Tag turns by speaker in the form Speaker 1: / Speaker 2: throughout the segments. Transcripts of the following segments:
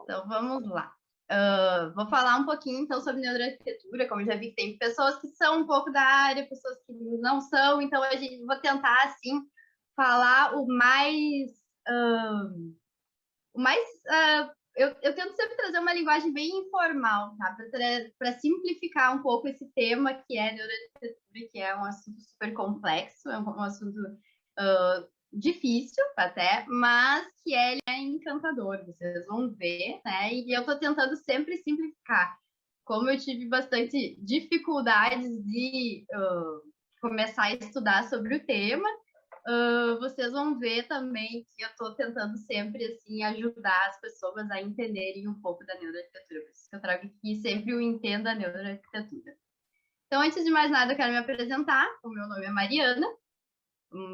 Speaker 1: Então, vamos lá. Vou falar um pouquinho, então, sobre neuroarquitetura. Como eu já vi que tem pessoas que são um pouco da área, pessoas que não são. Então, vou tentar, assim, falar o mais... eu tento sempre trazer uma linguagem bem informal, tá? Para simplificar um pouco esse tema que é neuroarquitetura, que é um assunto super complexo, é um assunto difícil até, mas que ele é encantador, vocês vão ver, né? E eu estou tentando sempre simplificar. Como eu tive bastante dificuldades de começar a estudar sobre o tema, vocês vão ver também que eu estou tentando sempre assim ajudar as pessoas a entenderem um pouco da neuroarquitetura. Por isso que eu trago aqui sempre o Entenda a Neuroarquitetura. Então, antes de mais nada, eu quero me apresentar. O meu nome é Mariana,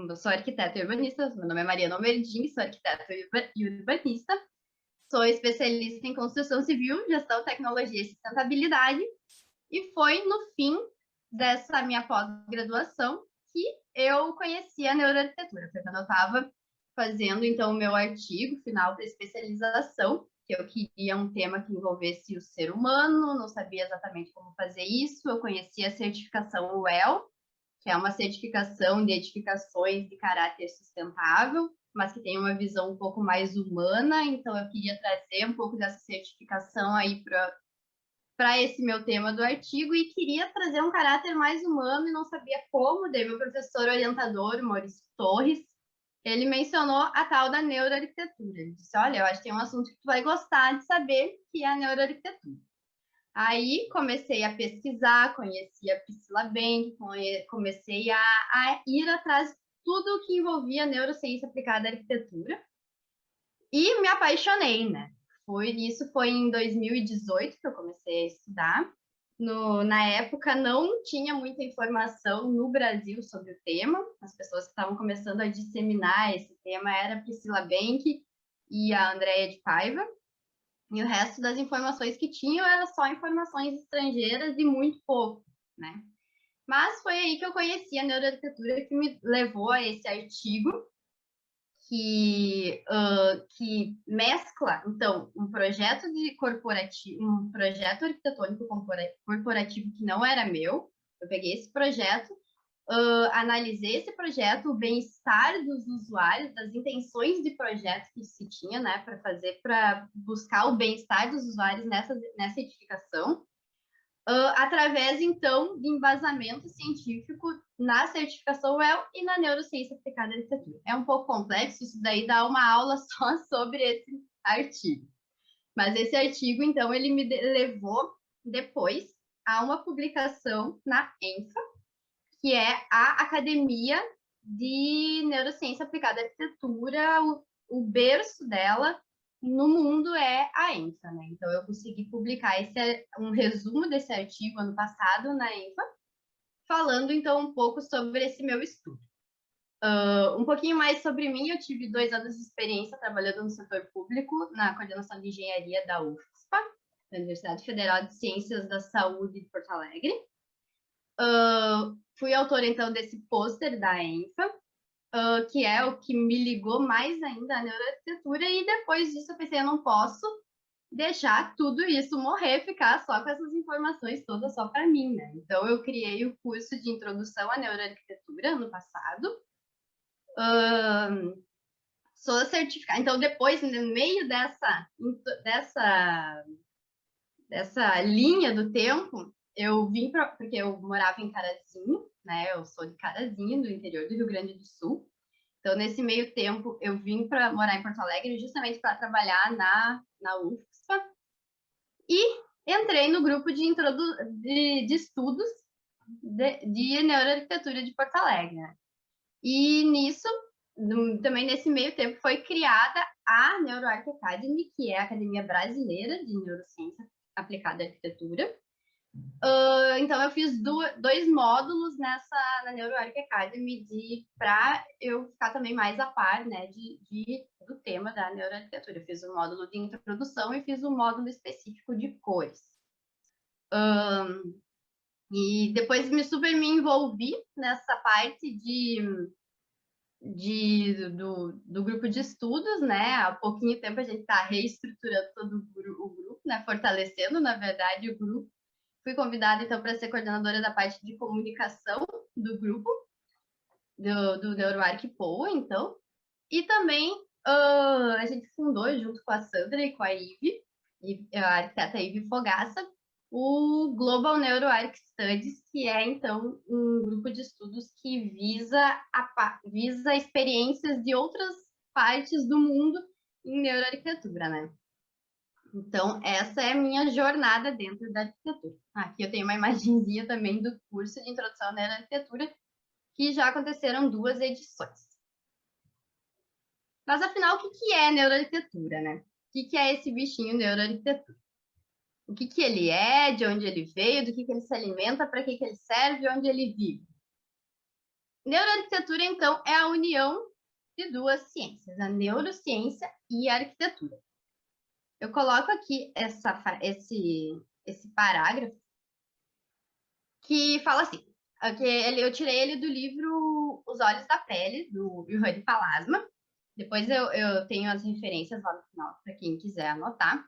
Speaker 1: eu sou arquiteta e urbanista. Meu nome é Mariana Almerdin, sou arquiteta e urbanista. Sou especialista em construção civil, gestão, tecnologia e sustentabilidade. E foi no fim dessa minha pós-graduação que eu conheci a neuroarquitetura. Foi quando eu estava fazendo, então, o meu artigo final da especialização, que eu queria um tema que envolvesse o ser humano, não sabia exatamente como fazer isso. Eu conheci a certificação WELL, que é uma certificação de edificações de caráter sustentável, mas que tem uma visão um pouco mais humana. Então, eu queria trazer um pouco dessa certificação aí para esse meu tema do artigo e queria trazer um caráter mais humano e não sabia como. Daí meu professor orientador, Maurício Torres, ele mencionou a tal da neuroarquitetura. Ele disse, olha, eu acho que tem um assunto que tu vai gostar de saber, que é a neuroarquitetura. Aí comecei a pesquisar, conheci a Priscila Bank, comecei a ir atrás de tudo que envolvia neurociência aplicada à arquitetura e me apaixonei, né? Isso foi em 2018 que eu comecei a estudar. Na época não tinha muita informação no Brasil sobre o tema. As pessoas que estavam começando a disseminar esse tema era a Priscila Bank e a Andrea de Paiva. E o resto das informações que tinham eram só informações estrangeiras e muito pouco, né? Mas foi aí que eu conheci a neuroarquitetura que me levou a esse artigo que mescla, então, um projeto um projeto arquitetônico corporativo que não era meu. Eu peguei esse projeto, analisei esse projeto, o bem-estar dos usuários, das intenções de projeto que se tinha, né, para buscar o bem-estar dos usuários nessa edificação, através, então, de embasamento científico na certificação WELL e na neurociência aplicada à arquitetura. É um pouco complexo, isso daí dá uma aula só sobre esse artigo. Mas esse artigo, então, ele me levou depois a uma publicação na ENFA, que é a Academia de Neurociência Aplicada à Arquitetura, o berço dela no mundo é a ENFA, né? Então, eu consegui publicar um resumo desse artigo ano passado na ENFA, falando, então, um pouco sobre esse meu estudo. Um pouquinho mais sobre mim, eu tive 2 anos de experiência trabalhando no setor público, na coordenação de engenharia da UFSPA, da Universidade Federal de Ciências da Saúde de Porto Alegre. Fui autora, então, desse pôster da ENFA, que é o que me ligou mais ainda à neuroarquitetura, e depois disso eu pensei, eu não posso deixar tudo isso morrer, ficar só com essas informações todas só para mim, né? Então eu criei o curso de Introdução à Neuroarquitetura ano passado. Sou certificada. Então depois, no meio dessa linha do tempo, eu vim porque eu morava em Carazinho, né? Eu sou de Carazinho, do interior do Rio Grande do Sul. Então, nesse meio tempo, eu vim para morar em Porto Alegre justamente para trabalhar na UFSPA e entrei no grupo de estudos de neuroarquitetura de Porto Alegre, né? E nisso, também nesse meio tempo, foi criada a NeuroArc Academy, que é a Academia Brasileira de Neurociência Aplicada à Arquitetura. Então, eu fiz 2 módulos na NeuroArc Academy para eu ficar também mais a par, né, do tema da neuroarquitetura. Eu fiz o módulo de introdução e fiz o módulo específico de cores. E depois super me envolvi nessa parte do grupo de estudos, né? Há pouquinho tempo a gente está reestruturando todo o grupo, né? Fortalecendo, na verdade, o grupo. Fui convidada, então, para ser coordenadora da parte de comunicação do grupo, do NeuroArc Poa, então. E também a gente fundou, junto com a Sandra e com a Ive, a arquiteta Ive Fogaça, o Global NeuroArc Studies, que é, então, um grupo de estudos que visa experiências de outras partes do mundo em neuroarquitetura, né? Então, essa é a minha jornada dentro da arquitetura. Aqui eu tenho uma imagenzinha também do curso de Introdução à Neuroarquitetura, que já aconteceram 2 edições. Mas, afinal, o que é neuroarquitetura, né? O que é esse bichinho neuroarquitetura? O que ele é, de onde ele veio, do que ele se alimenta, para que ele serve e onde ele vive? Neuroarquitetura, então, é a união de 2 ciências, a neurociência e a arquitetura. Eu coloco aqui esse parágrafo que fala assim, eu tirei ele do livro Os Olhos da Pele, do Juhani Palasma. Depois eu tenho as referências lá no final, para quem quiser anotar.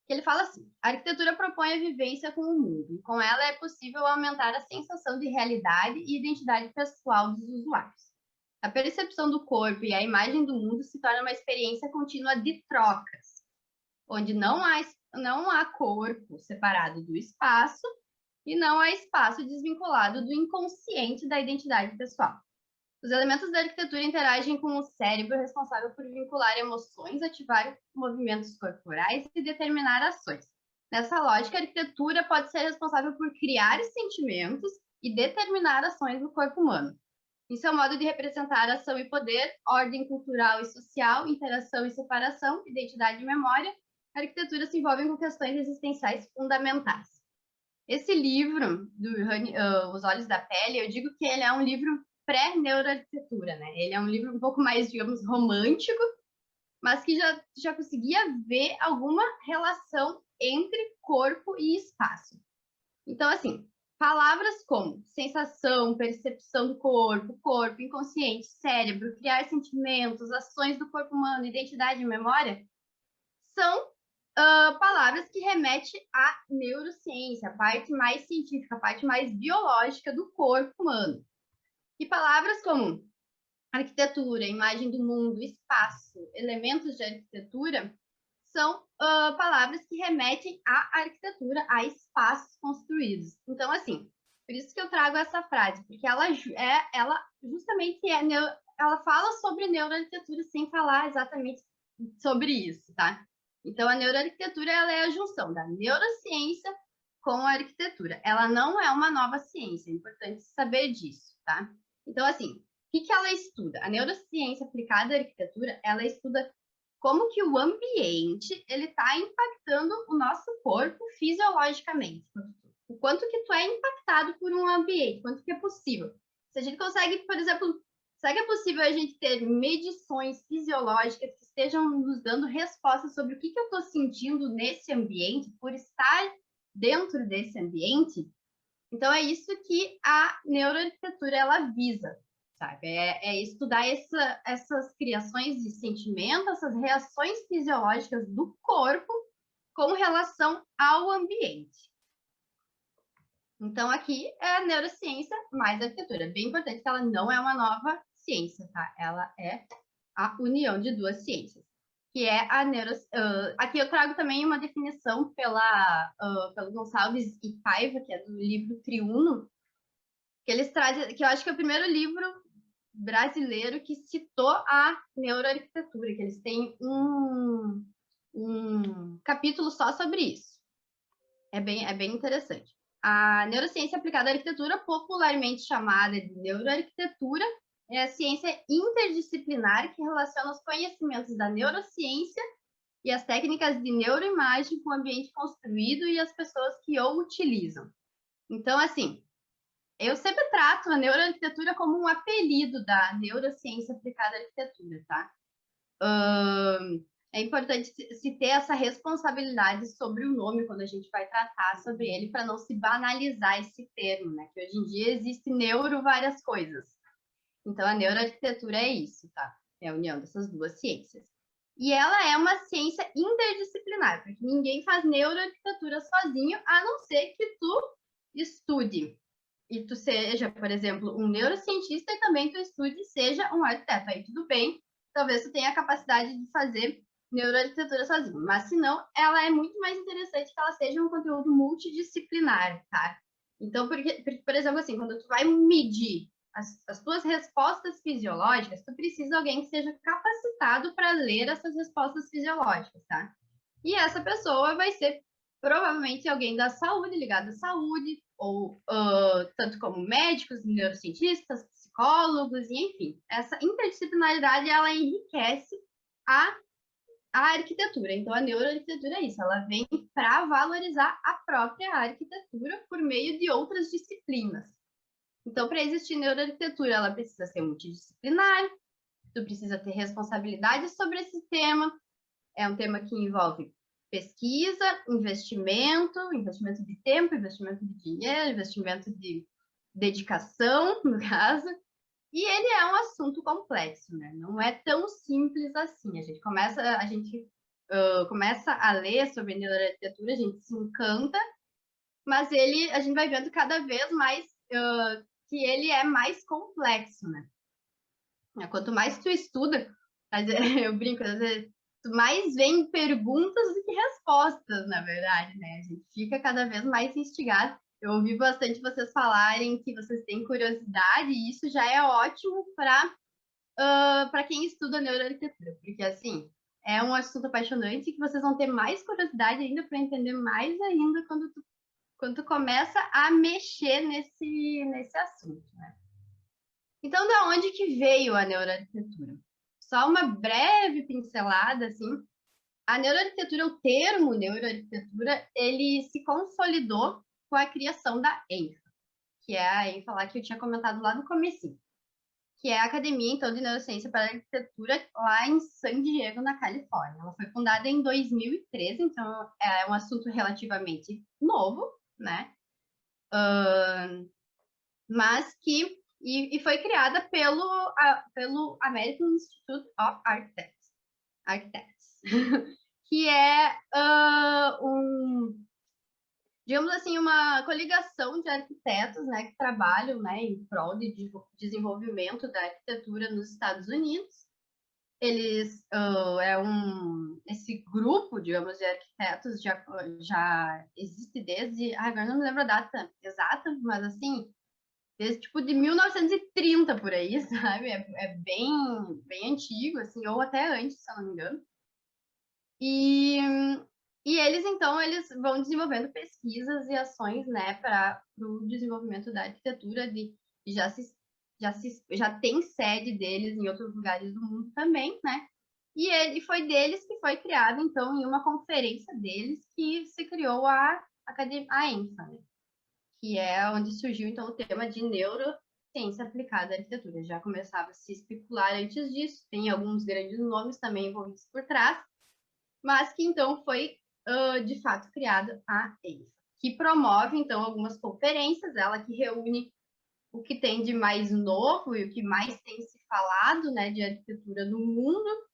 Speaker 1: Que ele fala assim: a arquitetura propõe a vivência com o mundo, e com ela é possível aumentar a sensação de realidade e identidade pessoal dos usuários. A percepção do corpo e a imagem do mundo se torna uma experiência contínua de trocas, onde não há corpo separado do espaço e não há espaço desvinculado do inconsciente da identidade pessoal. Os elementos da arquitetura interagem com o cérebro responsável por vincular emoções, ativar movimentos corporais e determinar ações. Nessa lógica, a arquitetura pode ser responsável por criar sentimentos e determinar ações no corpo humano. Em seu modo de representar ação e poder, ordem cultural e social, interação e separação, identidade e memória, a arquitetura se envolve com questões existenciais fundamentais. Esse livro, Os Olhos da Pele, eu digo que ele é um livro pré-neuroarquitetura, né? Ele é um livro um pouco mais, digamos, romântico, mas que já conseguia ver alguma relação entre corpo e espaço. Então, assim, palavras como sensação, percepção do corpo, inconsciente, cérebro, criar sentimentos, ações do corpo humano, identidade e memória, são palavras que remetem à neurociência, a parte mais científica, a parte mais biológica do corpo humano. E palavras como arquitetura, imagem do mundo, espaço, elementos de arquitetura, são palavras que remetem à arquitetura, a espaços construídos. Então, assim, por isso que eu trago essa frase, porque ela justamente ela fala sobre neuroarquitetura sem falar exatamente sobre isso, tá? Então, a neuroarquitetura ela é a junção da neurociência com a arquitetura. Ela não é uma nova ciência, é importante saber disso, tá? Então, assim, o que ela estuda? A neurociência aplicada à arquitetura, ela estuda como que o ambiente ele está impactando o nosso corpo fisiologicamente. O quanto que tu é impactado por um ambiente, quanto que é possível. Se a gente consegue, por exemplo, será que é possível a gente ter medições fisiológicas que estejam nos dando respostas sobre o que eu estou sentindo nesse ambiente, por estar dentro desse ambiente? Então, é isso que a neuroarquitetura ela visa, sabe? É estudar essas criações de sentimento, essas reações fisiológicas do corpo com relação ao ambiente. Então, aqui é a neurociência mais arquitetura. É bem importante que ela não é uma nova ciência, tá? Ela é a união de 2 ciências, que é a neurociência. Aqui eu trago também uma definição pelo Gonçalves e Paiva, que é do livro Triuno, que eles trazem, que eu acho que é o primeiro livro brasileiro que citou a neuroarquitetura, que eles têm um capítulo só sobre isso. É bem interessante. A neurociência aplicada à arquitetura, popularmente chamada de neuroarquitetura, é a ciência interdisciplinar que relaciona os conhecimentos da neurociência e as técnicas de neuroimagem com o ambiente construído e as pessoas que o utilizam. Então, assim, eu sempre trato a neuroarquitetura como um apelido da neurociência aplicada à arquitetura, tá? É importante se ter essa responsabilidade sobre o nome quando a gente vai tratar sobre ele, para não se banalizar esse termo, né? Que hoje em dia existe neuro várias coisas. Então, a neuroarquitetura é isso, tá? É a união dessas duas ciências. E ela é uma ciência interdisciplinar, porque ninguém faz neuroarquitetura sozinho, a não ser que tu estude e tu seja, por exemplo, um neurocientista e também tu estude e seja um arquiteto. Aí tudo bem, talvez tu tenha a capacidade de fazer neuroarquitetura sozinho, mas se não, ela é muito mais interessante que ela seja um conteúdo multidisciplinar, tá? Então, por exemplo, assim, quando tu vai medir as tuas respostas fisiológicas, tu precisa de alguém que seja capacitado para ler essas respostas fisiológicas, tá? E essa pessoa vai ser provavelmente alguém da saúde, ligado à saúde, ou tanto como médicos, neurocientistas, psicólogos, e enfim. Essa interdisciplinaridade, ela enriquece a, a arquitetura. Então, a neuroarquitetura é isso, ela vem para valorizar a própria arquitetura por meio de outras disciplinas. Então, para existir neuroarquitetura, ela precisa ser multidisciplinar, tu precisa ter responsabilidade sobre esse tema, é um tema que envolve pesquisa, investimento de tempo, investimento de dinheiro, investimento de dedicação, no caso, e ele é um assunto complexo, né? Não é tão simples assim. A gente começa a ler sobre neuroarquitetura, a gente se encanta, mas a gente vai vendo cada vez mais que ele é mais complexo, né? Quanto mais tu estuda, eu brinco, às vezes, mais vem perguntas do que respostas, na verdade, né? A gente fica cada vez mais instigado. Eu ouvi bastante vocês falarem que vocês têm curiosidade, e isso já é ótimo para quem estuda neuroarquitetura, porque assim é um assunto apaixonante que vocês vão ter mais curiosidade ainda para entender mais ainda quando tu começa a mexer nesse assunto, né? Então, da onde que veio a neuroarquitetura? Só uma breve pincelada, assim. A neuroarquitetura, o termo neuroarquitetura, ele se consolidou com a criação da ENFA, que é a ENFA lá que eu tinha comentado lá no comecinho, que é a Academia, então, de Neurociência para a Arquitetura lá em San Diego, na Califórnia. Ela foi fundada em 2013, então é um assunto relativamente novo, né? Mas que e foi criada pelo American Institute of Architects, que é digamos assim, uma coligação de arquitetos, né, que trabalham, né, em prol de desenvolvimento da arquitetura nos Estados Unidos. Eles esse grupo, digamos, de arquitetos já existe desde, agora não me lembro a data exata, mas assim, desde tipo de 1930 por aí, sabe? É bem antigo, assim, ou até antes, se eu não me engano. E, e eles, então, eles vão desenvolvendo pesquisas e ações, né, para o desenvolvimento da arquitetura, e já tem sede deles em outros lugares do mundo também, né? E foi deles que foi criado, então, em uma conferência deles que se criou a ENFA, né? Que é onde surgiu então o tema de neurociência aplicada à arquitetura. Já começava a se especular antes disso, tem alguns grandes nomes também envolvidos por trás, mas que então foi de fato criada a ENFA, que promove então algumas conferências, ela que reúne o que tem de mais novo e o que mais tem se falado, né, de arquitetura no mundo.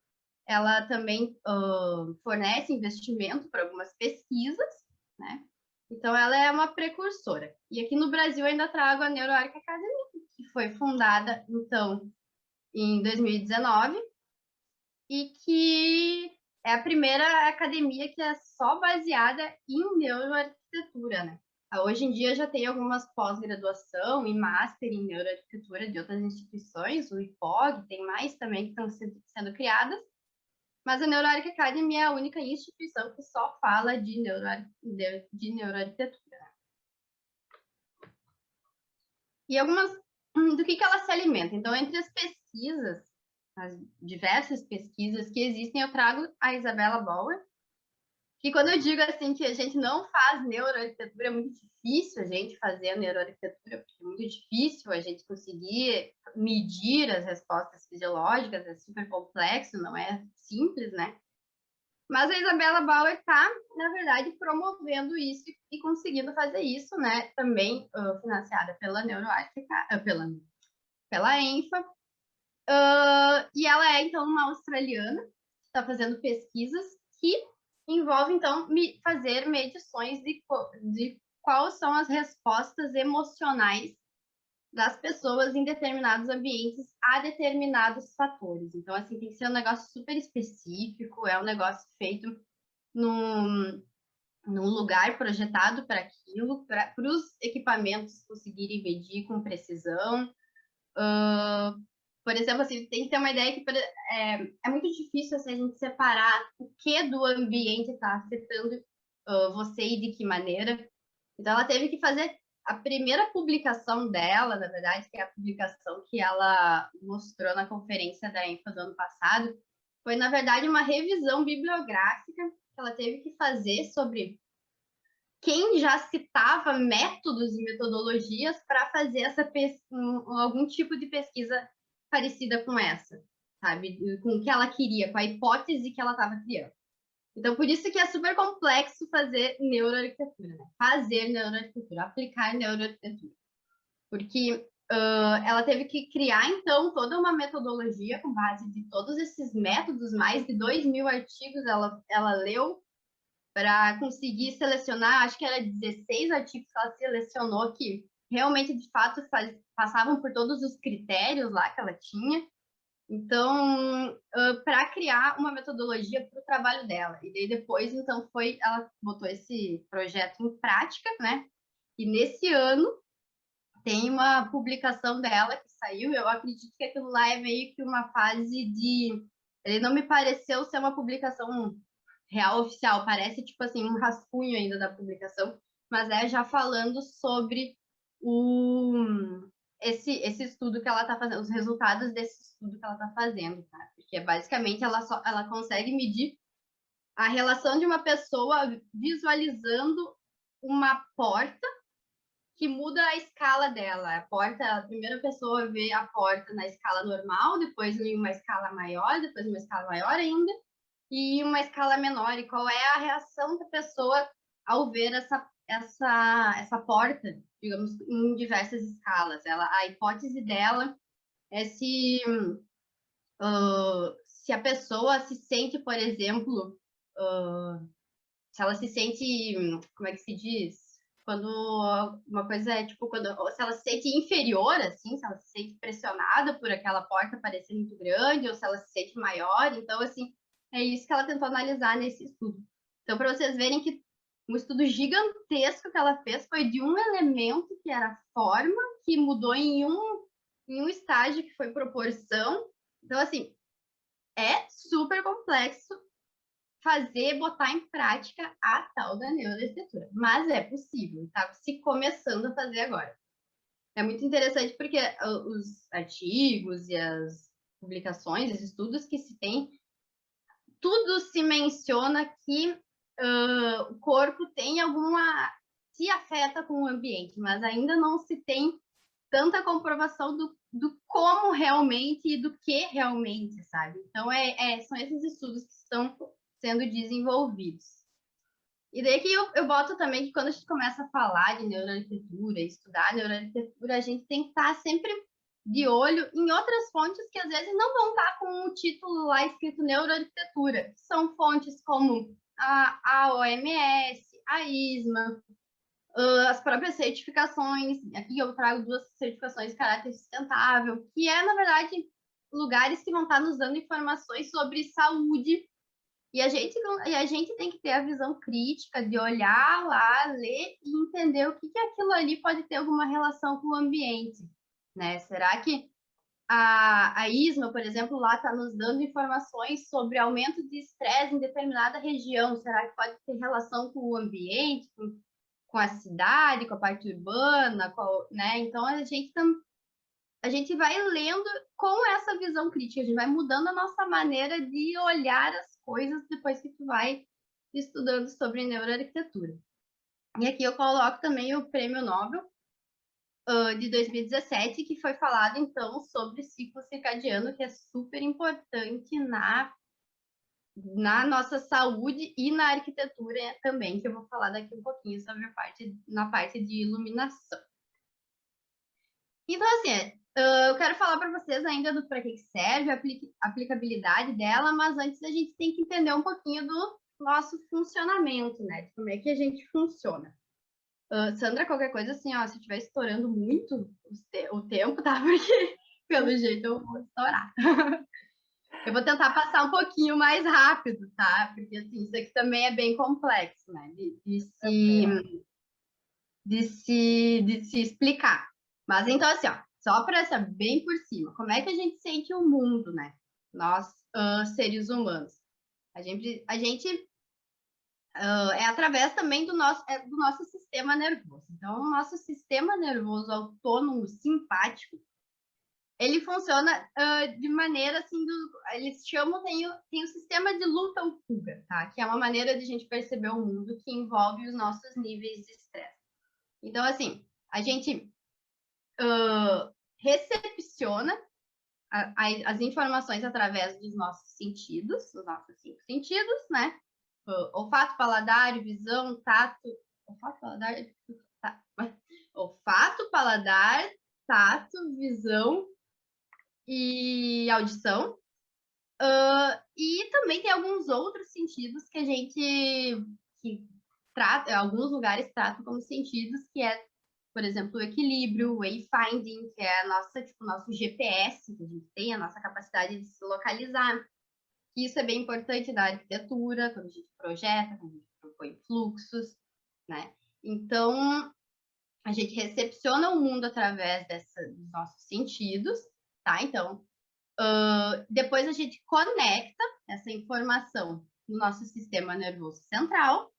Speaker 1: Ela também fornece investimento para algumas pesquisas, né? Então, ela é uma precursora. E aqui no Brasil, eu ainda trago a NeuroArc Academy, que foi fundada, então, em 2019, e que é a primeira academia que é só baseada em neuroarquitetura, né? Hoje em dia já tem algumas pós-graduação e master em neuroarquitetura de outras instituições, o IPOG, tem mais também que estão sendo criadas, mas a NeuroArc Academy é a única instituição que só fala de neuroarquitetura. E do que ela se alimenta? Então, entre as pesquisas, as diversas pesquisas que existem, eu trago a Isabella Bauer, que quando eu digo assim que a gente não faz neuroarquitetura, é muito difícil a gente fazer a neuroarquitetura, porque é muito difícil a gente conseguir medir as respostas fisiológicas, é super complexo, não é simples, né? Mas a Isabella Bauer está, na verdade, promovendo isso e conseguindo fazer isso, né? Também financiada pela NeuroArc, pela ENFA, E ela é, então, uma australiana, que está fazendo pesquisas que envolvem, então, fazer medições de quais são as respostas emocionais das pessoas em determinados ambientes a determinados fatores. Então, assim, tem que ser um negócio super específico, é um negócio feito num, num lugar projetado para aquilo, para os equipamentos conseguirem medir com precisão. Por exemplo, assim, tem que ter uma ideia que é muito difícil assim, a gente separar o que do ambiente está afetando você e de que maneira. Então, ela teve que fazer a primeira publicação dela, na verdade, que é a publicação que ela mostrou na conferência da ENFA do ano passado, foi, na verdade, uma revisão bibliográfica que ela teve que fazer sobre quem já citava métodos e metodologias para fazer algum tipo de pesquisa parecida com essa, sabe? Com o que ela queria, com a hipótese que ela estava criando. Então, por isso que é super complexo fazer neuroarquitetura, né? Fazer neuroarquitetura, aplicar neuroarquitetura. Porque ela teve que criar, então, toda uma metodologia com base de todos esses métodos, mais de 2.000 artigos ela leu para conseguir selecionar, acho que era 16 artigos que ela selecionou que realmente, de fato, passavam por todos os critérios lá que ela tinha. Então, para criar uma metodologia para o trabalho dela. E daí depois, então, ela botou esse projeto em prática, né? E nesse ano tem uma publicação dela que saiu. Eu acredito que aquilo lá é meio que uma fase de. Ele não me pareceu ser uma publicação real oficial, parece tipo assim um rascunho ainda da publicação, mas é já falando sobre esse estudo que ela está fazendo, os resultados desse estudo que ela está fazendo, tá? Porque basicamente ela consegue medir a relação de uma pessoa visualizando uma porta que muda a escala dela. A primeira pessoa vê a porta na escala normal, depois em uma escala maior, depois em uma escala maior ainda, e uma escala menor. E qual é a reação da pessoa ao ver essa porta, digamos, em diversas escalas? A hipótese dela é se a pessoa se sente, por exemplo, se ela se sente, como é que se diz? Quando uma coisa é tipo, se ela se sente inferior, assim, se ela se sente pressionada por aquela porta parecer muito grande, ou se ela se sente maior. Então, assim, é isso que ela tentou analisar nesse estudo. Então, para vocês verem que um estudo gigantesco que ela fez foi de um elemento que era a forma, que mudou em um estágio que foi proporção. Então, assim, é super complexo botar em prática a tal da neuroarquitetura. Mas é possível, tá se começando a fazer agora. É muito interessante porque os artigos e as publicações, os estudos que se tem, tudo se menciona que o corpo tem se afeta com o ambiente, mas ainda não se tem tanta comprovação do como realmente e do que realmente, sabe? Então, são esses estudos que estão sendo desenvolvidos. E daí que eu boto também que quando a gente começa a falar de neuroarquitetura, estudar neuroarquitetura, a gente tem que estar sempre de olho em outras fontes que às vezes não vão estar com o título lá escrito neuroarquitetura. São fontes como a OMS, a ISMA, as próprias certificações. Aqui eu trago 2 certificações de caráter sustentável, que é, na verdade, lugares que vão estar nos dando informações sobre saúde. E a gente tem que ter a visão crítica de olhar lá, ler e entender o que aquilo ali pode ter alguma relação com o ambiente, né? Será que a ISMA, por exemplo, lá está nos dando informações sobre aumento de estresse em determinada região? Será que pode ter relação com o ambiente, com a cidade, com a parte urbana, né? Então a gente vai lendo com essa visão crítica, a gente vai mudando a nossa maneira de olhar as coisas depois que tu vai estudando sobre neuroarquitetura. E aqui eu coloco também o Prêmio Nobel de 2017, que foi falado então sobre ciclo circadiano, que é super importante na nossa saúde e na arquitetura também, que eu vou falar daqui um pouquinho sobre na parte de iluminação. Então, assim, eu quero falar para vocês ainda do para que serve, a aplicabilidade dela, mas antes a gente tem que entender um pouquinho do nosso funcionamento, né? De como é que a gente funciona. Sandra, qualquer coisa assim, ó, se estiver estourando muito o tempo, tá? Porque pelo jeito eu vou estourar. Eu vou tentar passar um pouquinho mais rápido, tá? Porque assim, isso aqui também é bem complexo, né? De se explicar. Mas então, assim, ó, só para saber bem por cima, como é que a gente sente o mundo, né? Nós, seres humanos. A gente é através também do nosso sistema nervoso. Então, o nosso sistema nervoso autônomo simpático, ele funciona de maneira assim, eles chamam, tem o sistema de luta ou fuga, tá? Que é uma maneira de a gente perceber o mundo que envolve os nossos níveis de estresse. Então, assim, a gente recepciona as informações através dos nossos sentidos, dos nossos 5 sentidos, né? Olfato, paladar, visão, tato. Olfato, paladar. Tá. Olfato, paladar, tato, visão e audição. E também tem alguns outros sentidos que a gente que trata, alguns lugares tratam como sentidos, que é, por exemplo, o equilíbrio, o wayfinding, que é a nossa, tipo, nosso GPS, que a gente tem, a nossa capacidade de se localizar. Isso é bem importante da arquitetura, quando a gente projeta, quando a gente propõe fluxos, né? Então, a gente recepciona o mundo através dos nossos sentidos, tá? Então, depois a gente conecta essa informação no nosso sistema nervoso central,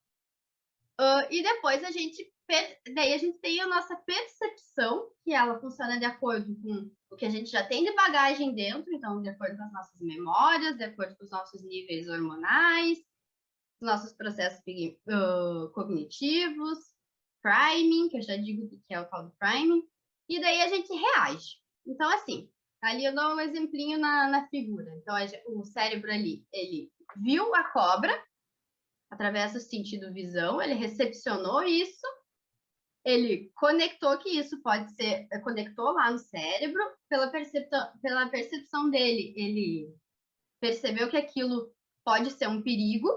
Speaker 1: e depois daí a gente tem a nossa percepção, que ela funciona de acordo com o que a gente já tem de bagagem dentro, então de acordo com as nossas memórias, de acordo com os nossos níveis hormonais, nossos processos cognitivos, priming, que eu já digo o que é o tal do priming, e daí a gente reage. Então, assim, ali eu dou um exemplinho na figura. Então, o cérebro ali, ele viu a cobra através do sentido visão, ele recepcionou isso, ele conectou que isso pode ser, conectou lá no cérebro, pela percepção dele, ele percebeu que aquilo pode ser um perigo,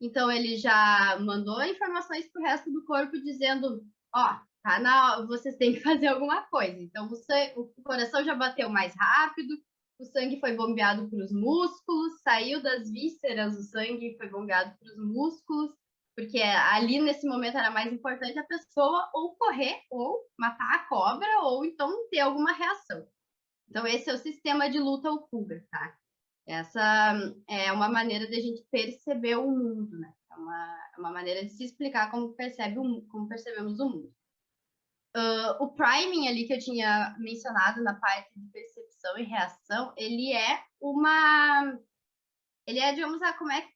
Speaker 1: então ele já mandou informações para o resto do corpo dizendo, ó, vocês têm que fazer alguma coisa. Então o coração já bateu mais rápido, o sangue foi bombeado para os músculos, saiu das vísceras o sangue foi bombeado para os músculos, porque ali nesse momento era mais importante a pessoa ou correr, ou matar a cobra, ou então ter alguma reação. Então esse é o sistema de luta ou fuga, tá? Essa é uma maneira de a gente perceber o mundo, né? É uma maneira de se explicar como percebemos o mundo. O priming ali que eu tinha mencionado na parte de percepção e reação, ele é, digamos, como é que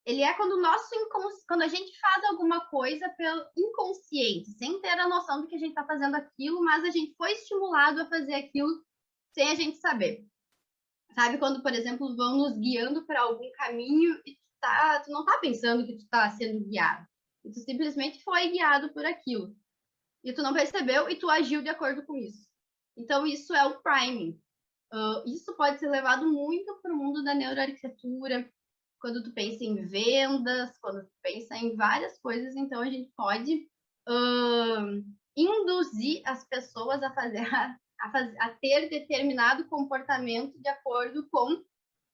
Speaker 1: ele é quando a gente faz alguma coisa pelo inconsciente, sem ter a noção do que a gente está fazendo aquilo, mas a gente foi estimulado a fazer aquilo sem a gente saber. Sabe quando, por exemplo, vão nos guiando para algum caminho e tu não tá pensando que tu tá sendo guiado. E tu simplesmente foi guiado por aquilo. E tu não percebeu e tu agiu de acordo com isso. Então, isso é o priming. Isso pode ser levado muito para o mundo da neuroarquitetura, quando tu pensa em vendas, quando tu pensa em várias coisas, então a gente pode induzir as pessoas a ter determinado comportamento de acordo com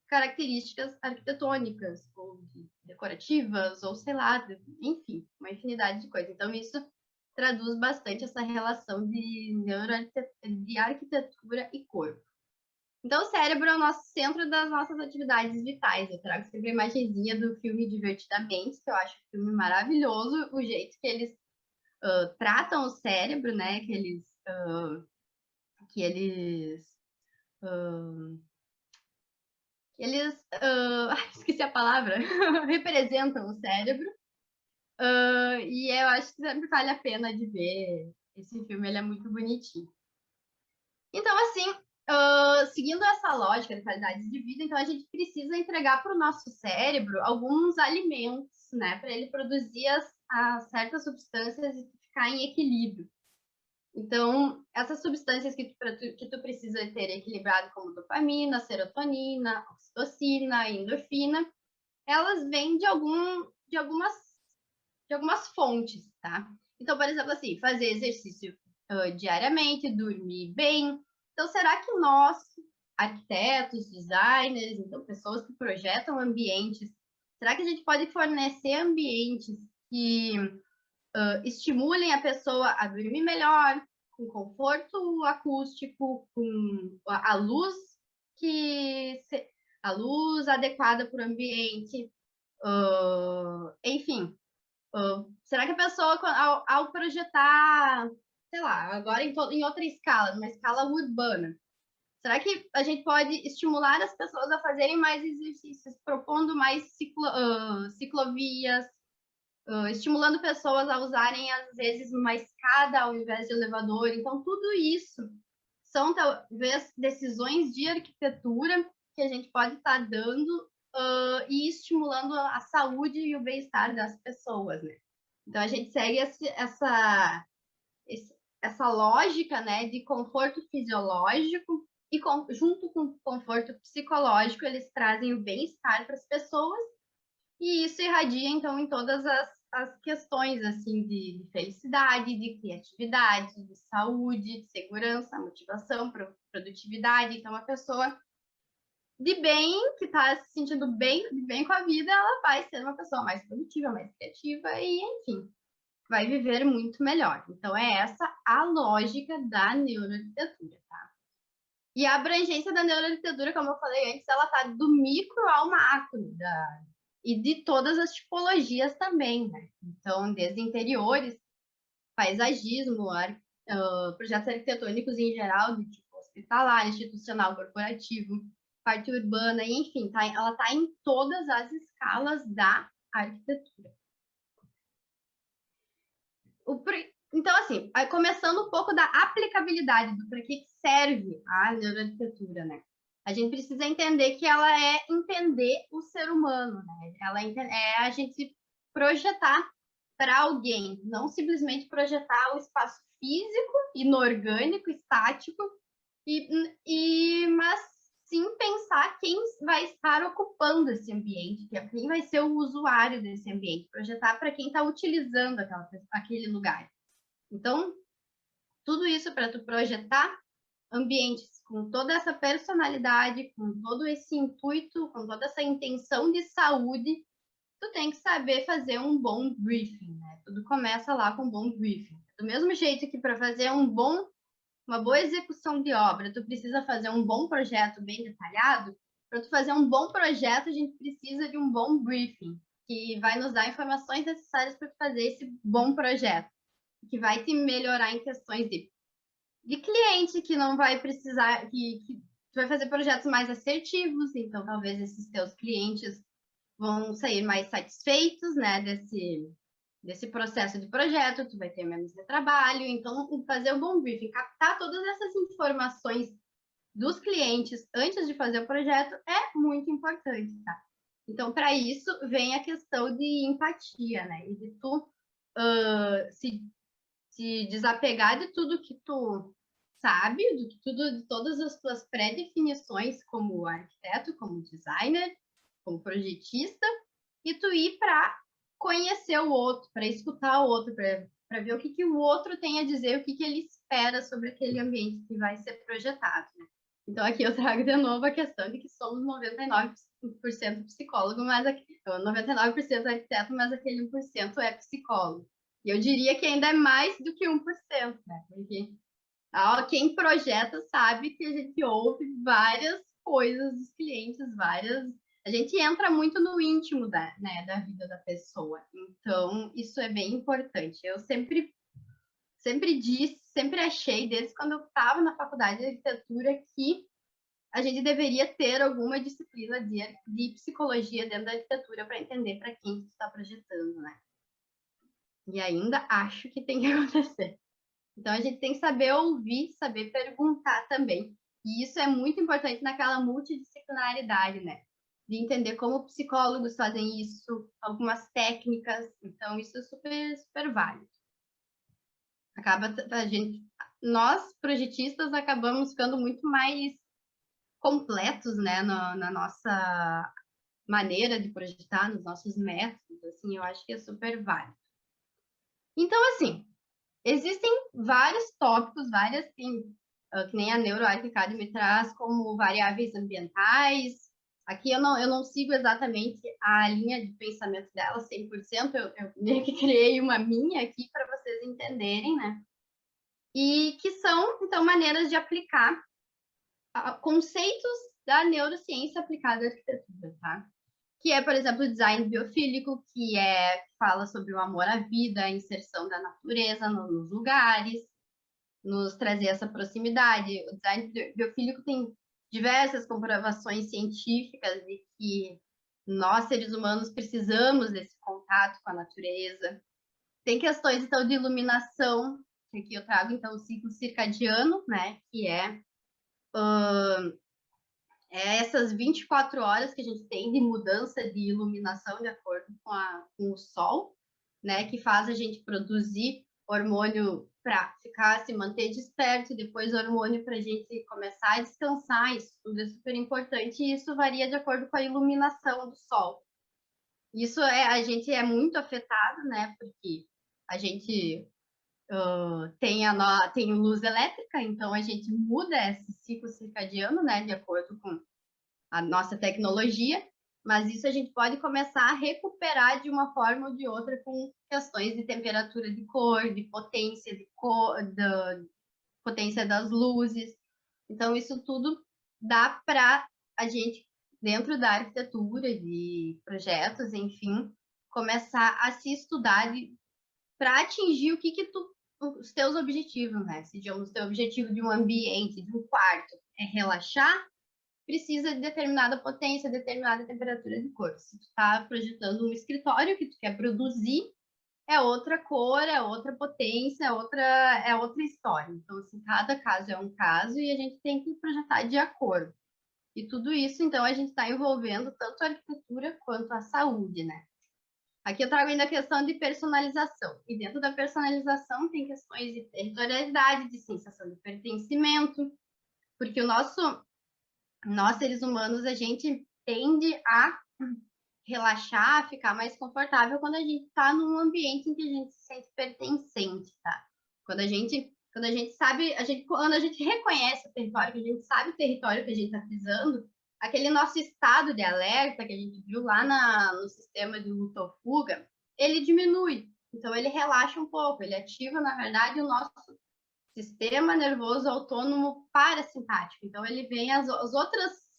Speaker 1: características arquitetônicas, ou decorativas, ou sei lá, enfim, uma infinidade de coisas. Então, isso traduz bastante essa relação de arquitetura e corpo. Então, o cérebro é o nosso centro das nossas atividades vitais. Eu trago sempre a imagenzinha do filme Divertidamente, que eu acho um filme maravilhoso, o jeito que eles tratam o cérebro, né? Esqueci a palavra, representam o cérebro. E eu acho que sempre vale a pena de ver esse filme, ele é muito bonitinho. Então, assim, seguindo essa lógica de qualidade de vida, então a gente precisa entregar para o nosso cérebro alguns alimentos, né, para ele produzir as certas substâncias e ficar em equilíbrio. Então, essas substâncias que tu precisa ter equilibrado, como dopamina, serotonina, oxitocina, endorfina, elas vêm de algumas fontes, tá? Então, por exemplo, assim, fazer exercício diariamente, dormir bem. Então, será que nós, arquitetos, designers, então pessoas que projetam ambientes, será que a gente pode fornecer ambientes que estimulem a pessoa a dormir melhor, com conforto acústico, com a luz que a luz adequada para o ambiente, enfim, será que a pessoa, ao projetar, sei lá, agora em outra escala, numa escala urbana, será que a gente pode estimular as pessoas a fazerem mais exercícios, propondo mais ciclovias, estimulando pessoas a usarem, às vezes, uma escada ao invés de elevador? Então, tudo isso são, talvez, decisões de arquitetura que a gente pode estar dando e estimulando a saúde e o bem-estar das pessoas, né? Então, a gente segue essa lógica, né, de conforto fisiológico e junto com o conforto psicológico, eles trazem o bem-estar para as pessoas e isso irradia, então, em todas as questões, assim, de felicidade, de criatividade, de saúde, de segurança, motivação, produtividade. Então, a pessoa de bem, que está se sentindo bem com a vida, ela vai ser uma pessoa mais produtiva, mais criativa e, enfim, vai viver muito melhor. Então, é essa a lógica da neuroarquitetura, tá? E a abrangência da neuroarquitetura, como eu falei antes, ela tá do micro ao macro, e de todas as tipologias também, né? Então, desde interiores, paisagismo, projetos arquitetônicos em geral, de tipo hospitalar, institucional, corporativo, parte urbana, e, enfim, ela está em todas as escalas da arquitetura. Então, assim, começando um pouco da aplicabilidade, do para que serve a neuroarquitetura, né? A gente precisa entender que ela é entender o ser humano, né? Ela é a gente projetar para alguém, não simplesmente projetar o espaço físico, inorgânico, estático, mas sim pensar quem vai estar ocupando esse ambiente, quem vai ser o usuário desse ambiente, projetar para quem está utilizando aquele lugar. Então, tudo isso para tu projetar ambientes com toda essa personalidade, com todo esse intuito, com toda essa intenção de saúde, tu tem que saber fazer um bom briefing, né? Tudo começa lá com um bom briefing. Do mesmo jeito que para fazer uma boa execução de obra, tu precisa fazer um bom projeto bem detalhado, para tu fazer um bom projeto, a gente precisa de um bom briefing, que vai nos dar informações necessárias para fazer esse bom projeto, que vai te melhorar em questões de cliente, que não vai precisar, que tu vai fazer projetos mais assertivos, então talvez esses teus clientes vão sair mais satisfeitos, né, desse processo de projeto, tu vai ter menos de trabalho. Então, fazer um bom briefing, captar todas essas informações dos clientes antes de fazer o projeto é muito importante, tá? Então, para isso, vem a questão de empatia, né? E de tu se desapegar de tudo que tu sabe, de todas as tuas pré-definições como arquiteto, como designer, como projetista, e tu ir para conhecer o outro, para escutar o outro, para ver o que o outro tem a dizer, o que ele espera sobre aquele ambiente que vai ser projetado, né? Então, aqui eu trago de novo a questão de que somos 99% psicólogo, mas 99% arquiteto, mas aquele 1% é psicólogo. E eu diria que ainda é mais do que 1%, né? Porque quem projeta sabe que a gente ouve várias coisas dos clientes, a gente entra muito no íntimo da vida da pessoa. Então, isso é bem importante. Eu sempre disse, sempre achei, desde quando eu estava na faculdade de arquitetura, que a gente deveria ter alguma disciplina de psicologia dentro da arquitetura para entender para quem tu está projetando, né? E ainda acho que tem que acontecer. Então, a gente tem que saber ouvir, saber perguntar também. E isso é muito importante naquela multidisciplinaridade, né? De entender como psicólogos fazem isso, algumas técnicas. Então, isso é super, super válido. Nós, projetistas, acabamos ficando muito mais completos, né, na nossa maneira de projetar, nos nossos métodos, assim, eu acho que é super válido. Então, assim, existem vários tópicos, que nem a NeuroArc Academy traz como variáveis ambientais. Aqui eu não sigo exatamente a linha de pensamento dela 100%, eu meio que criei uma minha aqui para vocês entenderem, né? E que são, então, maneiras de aplicar conceitos da neurociência aplicada à arquitetura, tá? Que é, por exemplo, o design biofílico, fala sobre o amor à vida, a inserção da natureza nos lugares, nos trazer essa proximidade. O design biofílico tem diversas comprovações científicas de que nós, seres humanos, precisamos desse contato com a natureza. Tem questões, então, de iluminação, que aqui eu trago, então, o ciclo circadiano, né, que é essas 24 horas que a gente tem de mudança de iluminação de acordo com o sol, né, que faz a gente produzir hormônio para se manter desperto, e depois hormônio para a gente começar a descansar. Isso tudo é super importante e isso varia de acordo com a iluminação do sol. A gente é muito afetado, né, porque a gente tem luz elétrica, então a gente muda esse ciclo circadiano, né, de acordo com a nossa tecnologia, mas isso a gente pode começar a recuperar de uma forma ou de outra com questões de temperatura de cor, de potência das luzes. Então, isso tudo dá para a gente, dentro da arquitetura, de projetos, enfim, começar a se estudar para atingir os teus objetivos, né? Se, digamos, o teu objetivo de um ambiente, de um quarto, é relaxar, precisa de determinada potência, determinada temperatura de cor. Se tu está projetando um escritório que tu quer produzir, é outra cor, é outra potência, é outra história. Então, assim, cada caso é um caso e a gente tem que projetar de acordo. E tudo isso, então, a gente está envolvendo tanto a arquitetura quanto a saúde, né? Aqui eu trago ainda a questão de personalização. E dentro da personalização tem questões de territorialidade, de sensação de pertencimento, porque nós, seres humanos, a gente tende a relaxar, a ficar mais confortável quando a gente está num ambiente em que a gente se sente pertencente, tá? Quando a gente sabe, quando a gente reconhece o território, que a gente sabe o território que a gente está pisando, aquele nosso estado de alerta que a gente viu lá no sistema de luta ou fuga, ele diminui. Então ele relaxa um pouco, ele ativa, na verdade, o nosso sistema nervoso autônomo parasimpático. Então ele vem as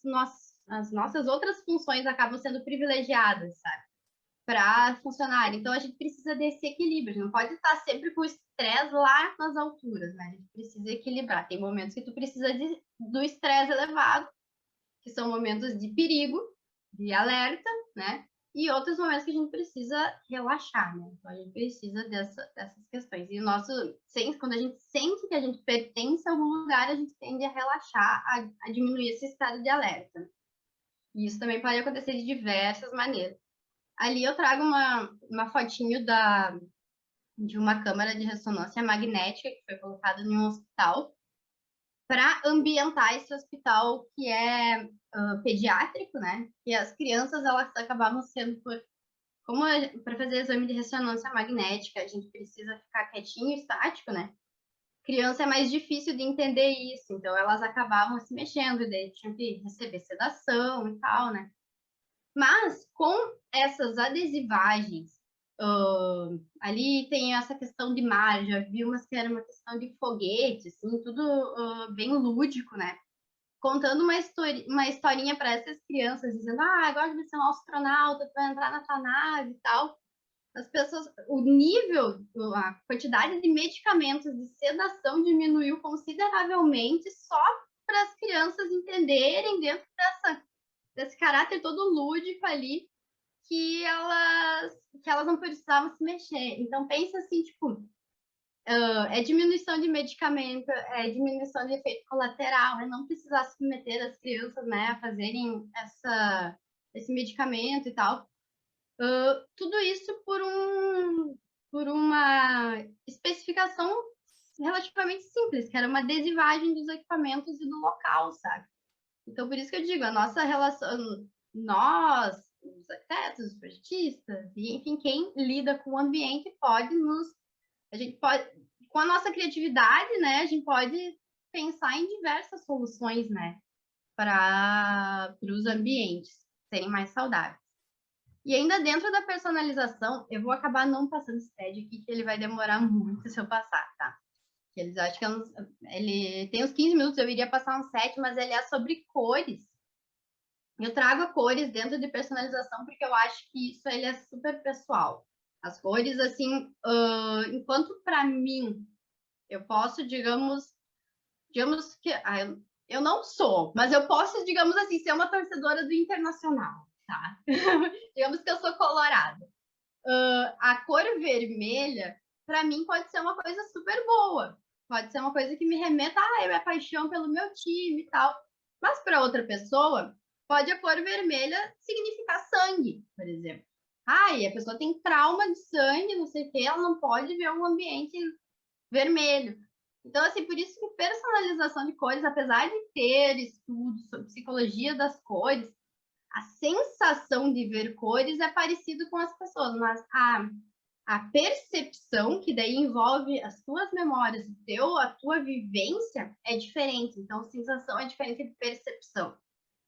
Speaker 1: nossas outras funções acabam sendo privilegiadas, sabe? Para funcionar. Então a gente precisa desse equilíbrio. A gente não pode estar sempre com o estresse lá nas alturas, né? A gente precisa equilibrar. Tem momentos que tu precisa do estresse elevado, que são momentos de perigo, de alerta, né? E outros momentos que a gente precisa relaxar, né? Então a gente precisa dessas questões. E quando a gente sente que a gente pertence a algum lugar, a gente tende a relaxar, a diminuir esse estado de alerta. E isso também pode acontecer de diversas maneiras. Ali eu trago uma fotinho de uma câmara de ressonância magnética que foi colocada em um hospital para ambientar esse hospital que é pediátrico, né? E as crianças, elas acabavam sendo para fazer exame de ressonância magnética, a gente precisa ficar quietinho, estático, né? Criança é mais difícil de entender isso, então elas acabavam se mexendo, e daí tinham que receber sedação e tal, né? Mas com essas adesivagens, ali tem essa questão de mar, já vi umas que era uma questão de foguete, assim, tudo bem lúdico, né? Contando uma historinha para essas crianças, dizendo, agora vai ser um astronauta, para entrar na tua nave e tal. As pessoas, o nível, a quantidade de medicamentos de sedação diminuiu consideravelmente só para as crianças entenderem dentro desse caráter todo lúdico ali que elas não precisavam se mexer. Então pensa assim, tipo, é diminuição de medicamento, é diminuição de efeito colateral, é não precisar submeter as crianças, né, a fazerem esse medicamento e tal. Tudo isso por uma especificação relativamente simples, que era uma adesivagem dos equipamentos e do local, sabe? Então, por isso que eu digo, a nossa relação, nós, os arquitetos, os projetistas, e enfim, quem lida com o ambiente a gente pode, com a nossa criatividade, né, a gente pode pensar em diversas soluções, né, para os ambientes serem mais saudáveis. E ainda dentro da personalização, eu vou acabar não passando esse TED aqui, que ele vai demorar muito se eu passar, tá? Eles acham que ele tem uns 15 minutos, eu iria passar uns 7, mas ele é sobre cores. Eu trago cores dentro de personalização porque eu acho que isso ele é super pessoal. As cores, assim, enquanto para mim, eu posso, digamos que eu não sou, mas eu posso, digamos assim, ser uma torcedora do Internacional, tá? Digamos que eu sou colorada. A cor vermelha, para mim, pode ser uma coisa super boa. Pode ser uma coisa que me remeta a minha paixão pelo meu time e tal. Mas para outra pessoa, pode a cor vermelha significar sangue, por exemplo. E a pessoa tem trauma de sangue, não sei o quê, ela não pode ver um ambiente vermelho. Então, assim, por isso que personalização de cores, apesar de ter estudos sobre psicologia das cores, a sensação de ver cores é parecido com as pessoas, mas a percepção, que daí envolve as tuas memórias, a tua vivência, é diferente. Então, sensação é diferente de percepção.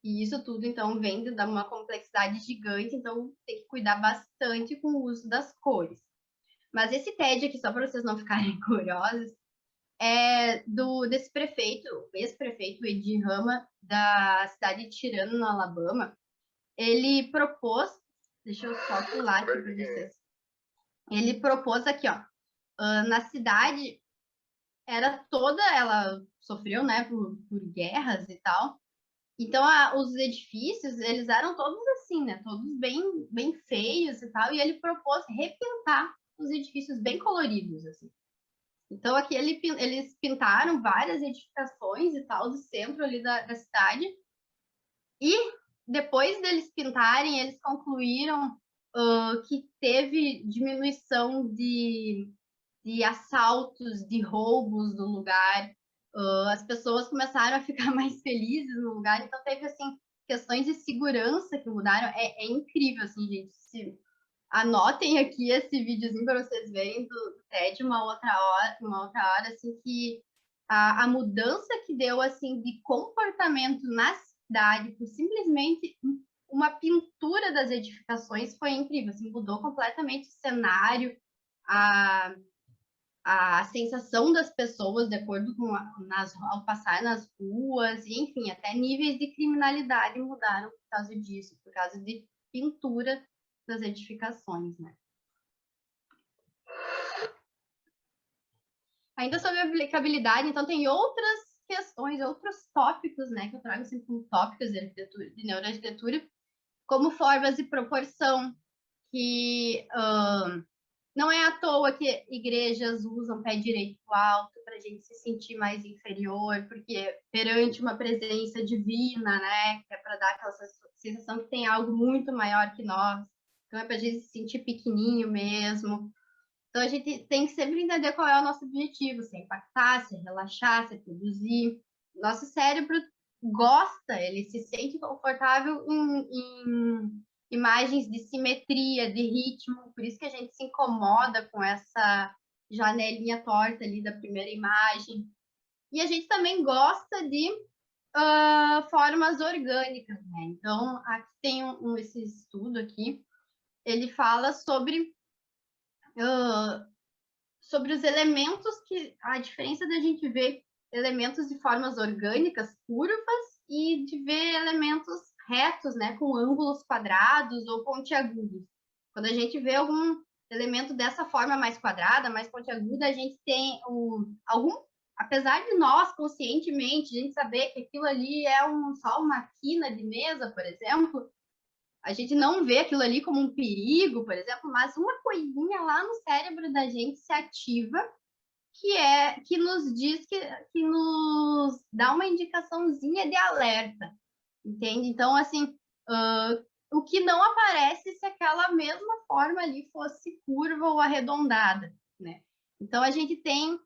Speaker 1: E isso tudo, então, vem de uma complexidade gigante, então tem que cuidar bastante com o uso das cores. Mas esse TED aqui, só para vocês não ficarem curiosos, é desse prefeito, ex-prefeito Edi Rama, da cidade de Tirano, no Alabama. Ele propôs, deixa eu só pular aqui para vocês. Ele propôs aqui, ó, na cidade ela sofreu, né, por guerras e tal. Então, os edifícios, eles eram todos assim, né, todos bem feios e tal, e ele propôs repintar os edifícios bem coloridos, assim. Então, aqui eles pintaram várias edificações e tal do centro ali da cidade, e depois deles pintarem, eles concluíram que teve diminuição de assaltos, de roubos no lugar. As pessoas começaram a ficar mais felizes no lugar. Então, teve, assim, questões de segurança que mudaram. É incrível, assim, gente. Anotem aqui esse videozinho para vocês verem do TED uma outra hora, assim, que a mudança que deu, assim, de comportamento na cidade por simplesmente uma pintura das edificações foi incrível, assim, mudou completamente o cenário, a, a sensação das pessoas de acordo com ao passar nas ruas, e, enfim, até níveis de criminalidade mudaram por causa disso, por causa de pintura das edificações, né? Ainda sobre aplicabilidade, então tem outras questões, outros tópicos, né, que eu trago sempre como tópicos de neuroarquitetura, como formas de proporção, que não é à toa que igrejas usam pé direito alto para a gente se sentir mais inferior, porque perante uma presença divina, né, que é para dar aquela sensação que tem algo muito maior que nós, então é para a gente se sentir pequenininho mesmo. Então, a gente tem que sempre entender qual é o nosso objetivo, se é impactar, se é relaxar, se é produzir. Nosso cérebro gosta, ele se sente confortável em imagens de simetria, de ritmo, por isso que a gente se incomoda com essa janelinha torta ali da primeira imagem. E a gente também gosta de formas orgânicas, né? Então, aqui tem esse estudo aqui, ele fala sobre sobre os elementos a diferença da gente ver elementos de formas orgânicas curvas e de ver elementos retos, né, com ângulos quadrados ou pontiagudos. Quando a gente vê algum elemento dessa forma mais quadrada, mais pontiaguda, a gente tem apesar de nós conscientemente a gente saber que aquilo ali é só uma quina de mesa, por exemplo, a gente não vê aquilo ali como um perigo, por exemplo, mas uma coisinha lá no cérebro da gente se ativa que nos diz que nos dá uma indicaçãozinha de alerta, entende? Então, assim, o que não aparece se aquela mesma forma ali fosse curva ou arredondada, né? Então, a gente tem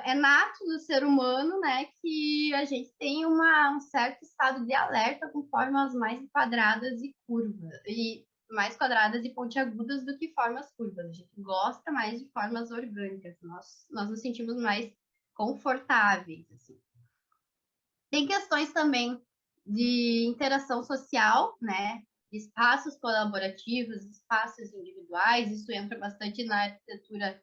Speaker 1: é nato do ser humano, né, que a gente tem um certo estado de alerta com formas mais quadradas e curvas, e mais quadradas e pontiagudas do que formas curvas. A gente gosta mais de formas orgânicas, nós nos sentimos mais confortáveis, assim. Tem questões também de interação social, né, espaços colaborativos, espaços individuais, isso entra bastante na arquitetura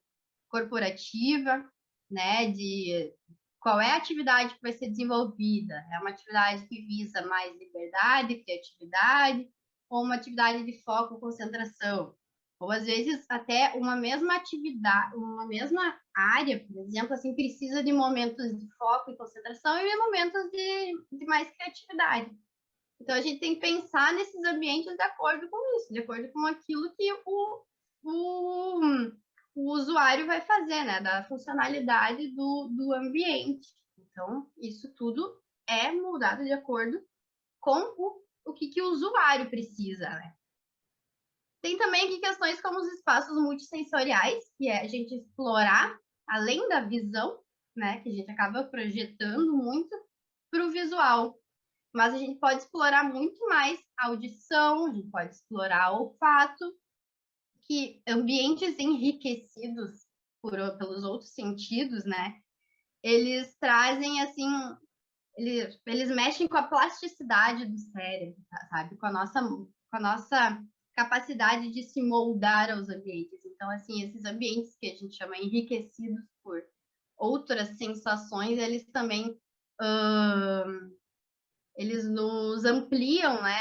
Speaker 1: corporativa, né, de qual é a atividade que vai ser desenvolvida. É uma atividade que visa mais liberdade, criatividade, ou uma atividade de foco, concentração. Ou às vezes até uma mesma atividade, uma mesma área, por exemplo, assim, precisa de momentos de foco e concentração e momentos de mais criatividade. Então a gente tem que pensar nesses ambientes de acordo com isso, de acordo com aquilo que o usuário vai fazer, né? Da funcionalidade do ambiente. Então, isso tudo é mudado de acordo com o que o usuário precisa, né? Tem também aqui questões como os espaços multissensoriais, que é a gente explorar, além da visão, né? Que a gente acaba projetando muito para o visual. Mas a gente pode explorar muito mais a audição, a gente pode explorar o olfato, que ambientes enriquecidos pelos outros sentidos, né? Eles trazem, assim, eles mexem com a plasticidade do cérebro, sabe? Com a nossa capacidade de se moldar aos ambientes. Então, assim, esses ambientes que a gente chama enriquecidos por outras sensações, eles também eles nos ampliam, né,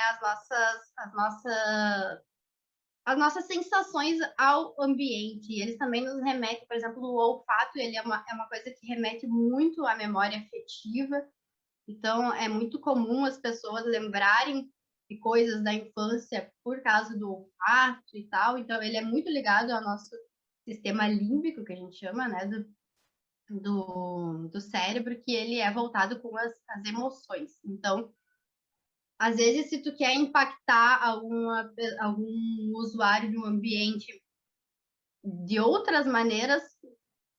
Speaker 1: as nossas sensações ao ambiente. Eles também nos remetem, por exemplo, o olfato, ele é uma coisa que remete muito à memória afetiva. Então, é muito comum as pessoas lembrarem de coisas da infância por causa do olfato e tal. Então, ele é muito ligado ao nosso sistema límbico, que a gente chama, né, do cérebro, que ele é voltado com as emoções. Então, às vezes, se tu quer impactar algum usuário de um ambiente de outras maneiras,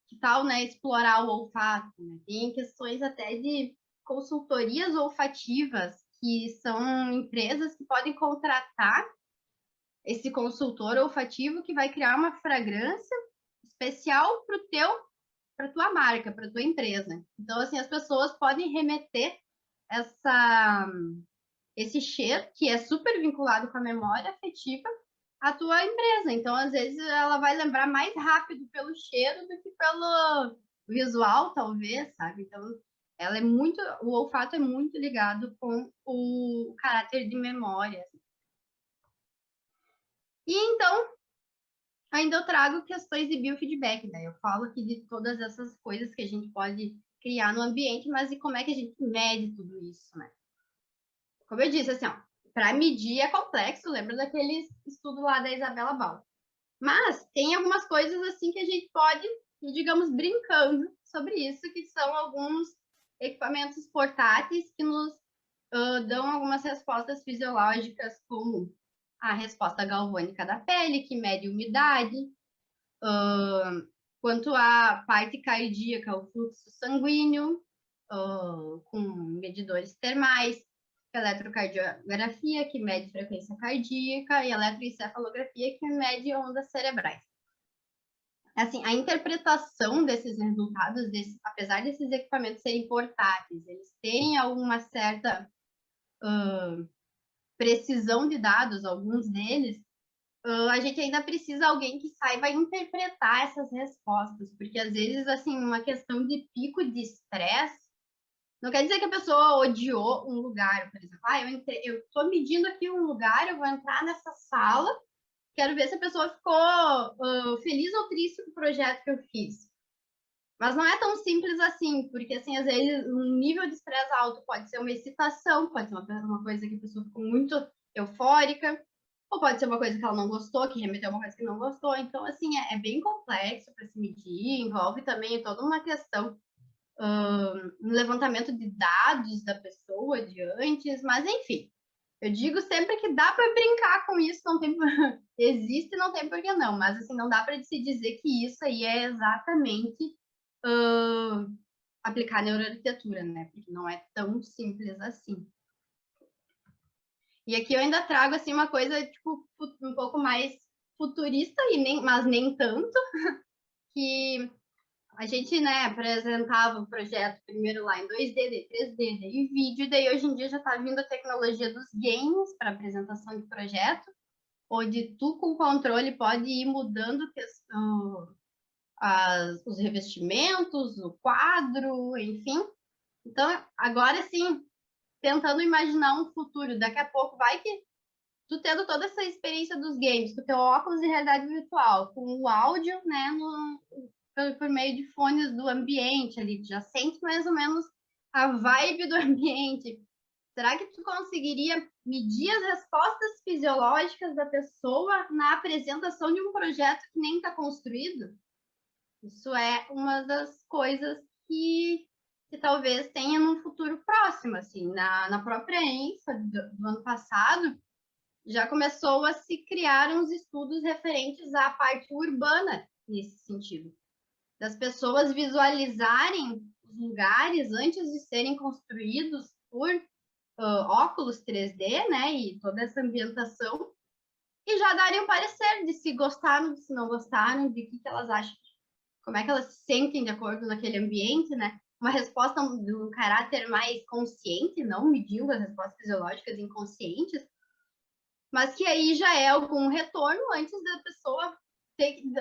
Speaker 1: que tal, né, explorar o olfato, né? Tem questões até de consultorias olfativas, que são empresas que podem contratar esse consultor olfativo que vai criar uma fragrância especial para tua marca, para tua empresa. Então, assim, as pessoas podem remeter esse cheiro, que é super vinculado com a memória afetiva, à tua empresa. Então, às vezes, ela vai lembrar mais rápido pelo cheiro do que pelo visual, talvez, sabe? Então, o olfato é muito ligado com o caráter de memória. E então, ainda eu trago questões de biofeedback, né? Eu falo aqui de todas essas coisas que a gente pode criar no ambiente, mas e como é que a gente mede tudo isso, né? Como eu disse, assim, ó, para medir é complexo, lembra daquele estudo lá da Isabela Bal. Mas tem algumas coisas assim que a gente pode, digamos, brincando sobre isso, que são alguns equipamentos portáteis que nos dão algumas respostas fisiológicas, como a resposta galvânica da pele, que mede umidade, quanto à parte cardíaca, o fluxo sanguíneo, com medidores termais, eletrocardiografia, que mede frequência cardíaca, e eletroencefalografia, que mede ondas cerebrais. Assim, a interpretação desses resultados, apesar desses equipamentos serem portáteis, eles têm alguma certa precisão de dados, alguns deles, a gente ainda precisa de alguém que saiba interpretar essas respostas, porque às vezes, assim, uma questão de pico de estresse não quer dizer que a pessoa odiou um lugar, por exemplo. Eu estou medindo aqui um lugar, eu vou entrar nessa sala, quero ver se a pessoa ficou feliz ou triste com o projeto que eu fiz. Mas não é tão simples assim, porque, assim, às vezes, um nível de estresse alto pode ser uma excitação, pode ser uma coisa que a pessoa ficou muito eufórica, ou pode ser uma coisa que ela não gostou, que remeteu a uma coisa que não gostou. Então, assim, é bem complexo para se medir, envolve também toda uma questão no levantamento de dados da pessoa de antes, mas enfim, eu digo sempre que dá para brincar com isso, não tem existe, não tem por que não, mas assim não dá para se dizer que isso aí é exatamente aplicar neuroarquitetura, né? Porque não é tão simples assim. E aqui eu ainda trago assim uma coisa tipo um pouco mais futurista mas nem tanto, que a gente, né, apresentava o projeto primeiro lá em 2D, daí 3D, daí vídeo, daí hoje em dia já está vindo a tecnologia dos games para apresentação de projeto, onde tu com o controle pode ir mudando os revestimentos, o quadro, enfim. Então, agora sim, tentando imaginar um futuro, daqui a pouco vai que tu tendo toda essa experiência dos games, com o teu óculos de realidade virtual, com o áudio, né, por meio de fones do ambiente ali, tu já sente mais ou menos a vibe do ambiente. Será que tu conseguiria medir as respostas fisiológicas da pessoa na apresentação de um projeto que nem está construído? Isso é uma das coisas que talvez tenha num futuro próximo, assim, na própria ENFA do ano passado, já começou a se criar uns estudos referentes à parte urbana nesse sentido, das pessoas visualizarem os lugares antes de serem construídos por óculos 3D, né, e toda essa ambientação, e já darem um parecer de se gostaram, se não gostaram, de que elas acham, como é que elas se sentem de acordo naquele ambiente, né? Uma resposta de um caráter mais consciente, não medindo as respostas fisiológicas inconscientes, mas que aí já é algum retorno antes da pessoa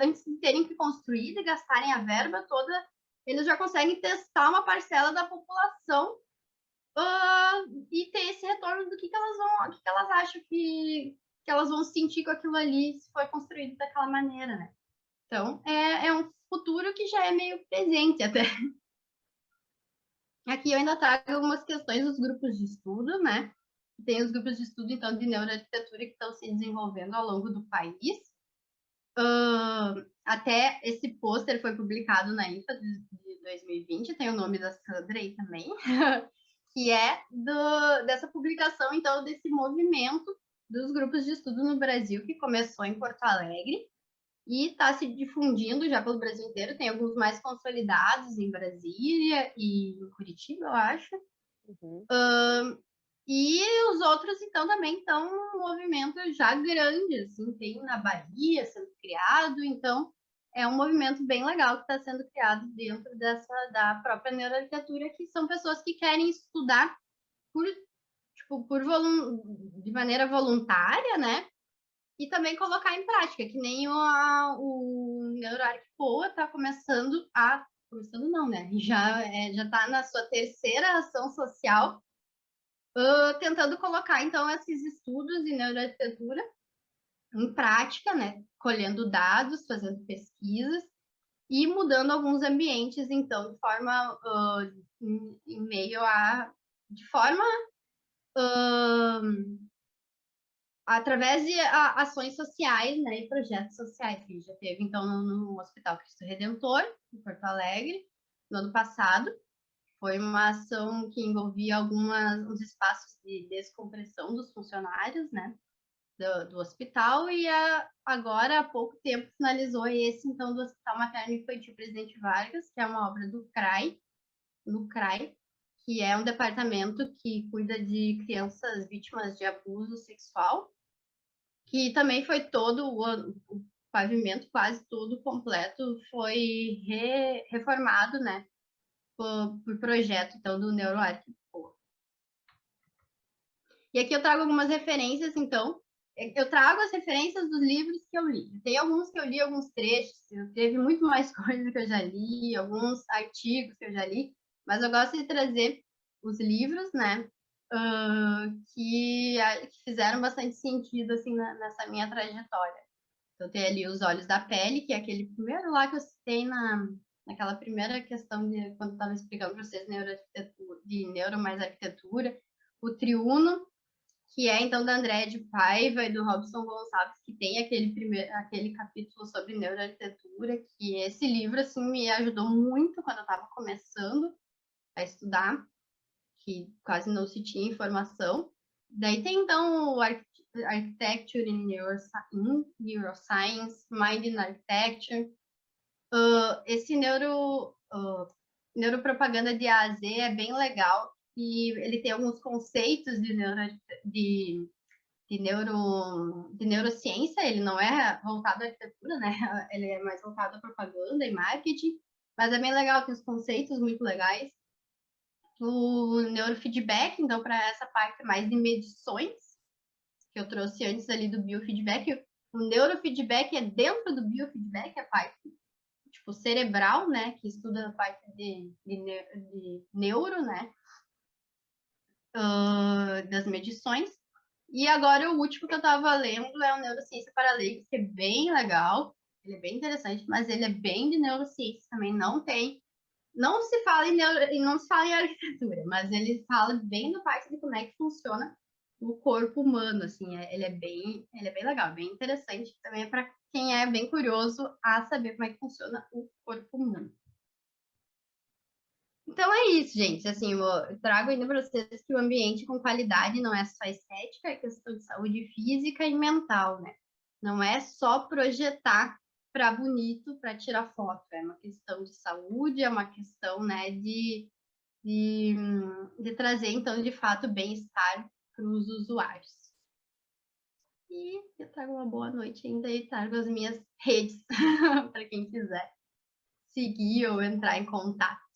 Speaker 1: antes de terem que construir e gastarem a verba toda, eles já conseguem testar uma parcela da população e ter esse retorno do que elas vão, o que elas acham que elas vão sentir com aquilo ali se for construído daquela maneira, né? Então, é um futuro que já é meio presente até. Aqui eu ainda trago algumas questões dos grupos de estudo, né? Tem os grupos de estudo, então, de neuroarquitetura que estão se desenvolvendo ao longo do país. Até esse pôster foi publicado na IFA de 2020, tem o nome da Sandra aí também, que é dessa publicação, então, desse movimento dos grupos de estudo no Brasil, que começou em Porto Alegre e está se difundindo já pelo Brasil inteiro. Tem alguns mais consolidados em Brasília e em Curitiba, eu acho.
Speaker 2: Uhum.
Speaker 1: E os outros, então, também estão um movimento já grande, assim, tem na Bahia sendo criado, então é um movimento bem legal que está sendo criado dentro da própria neuroarquitetura, que são pessoas que querem estudar de maneira voluntária, né? E também colocar em prática, que nem o NeuroArc Poa está começando não, né? Já está na sua terceira ação social, tentando colocar, então, esses estudos de neuroarquitetura em prática, né? Colhendo dados, fazendo pesquisas e mudando alguns ambientes, então, de forma, em meio de forma, através de ações sociais, né, e projetos sociais, que já teve, então, no Hospital Cristo Redentor, em Porto Alegre, no ano passado. Foi uma ação que envolvia uns espaços de descompressão dos funcionários, né, do hospital, e agora, há pouco tempo, finalizou esse, então, do Hospital Materno Infantil Presidente Vargas, que é uma obra do CRAI, que é um departamento que cuida de crianças vítimas de abuso sexual, que também foi todo o pavimento, quase todo completo, foi reformado, né, por projeto, então, do NeuroArc. E aqui eu trago algumas referências, então. Eu trago as referências dos livros que eu li. Tem alguns que eu li, alguns trechos, teve muito mais coisa que eu já li, alguns artigos que eu já li, mas eu gosto de trazer os livros, né, que fizeram bastante sentido, assim, nessa minha trajetória. Então, tem ali Os Olhos da Pele, que é aquele primeiro lá que eu citei naquela primeira questão de quando estava explicando para vocês de neuro mais arquitetura. O Triuno, que é então da Andréa de Paiva e do Robson Gonçalves, que tem aquele capítulo sobre neuroarquitetura, que esse livro assim me ajudou muito quando eu estava começando a estudar, que quase não se tinha informação. Daí tem então o Architecture in Neuroscience, Mind in Architecture. Esse neuropropaganda de A a Z, é bem legal. E ele tem alguns conceitos de, de neurociência, ele não é voltado à arquitetura, né? Ele é mais voltado à propaganda e marketing, mas é bem legal, tem os conceitos muito legais. O neurofeedback, então, para essa parte mais de medições, que eu trouxe antes ali do biofeedback, o neurofeedback é dentro do biofeedback, a parte tipo cerebral, né, que estuda a parte de neuro, né, das medições. E agora o último que eu estava lendo é o Neurociência para Leigos, que é bem legal, ele é bem interessante, mas ele é bem de neurociência também, não se fala não se fala em arquitetura, mas ele fala bem da parte de como é que funciona o corpo humano, assim, ele é bem legal, bem interessante, também é para quem é bem curioso a saber como é que funciona o corpo humano. Então é isso, gente. Assim, eu trago ainda para vocês que o ambiente com qualidade não é só estética, é questão de saúde física e mental, né? Não é só projetar para bonito, para tirar foto. É uma questão de saúde, é uma questão, né, de trazer, então, de fato, bem-estar para os usuários. E eu trago uma boa noite ainda e trago as minhas redes para quem quiser seguir ou entrar em contato.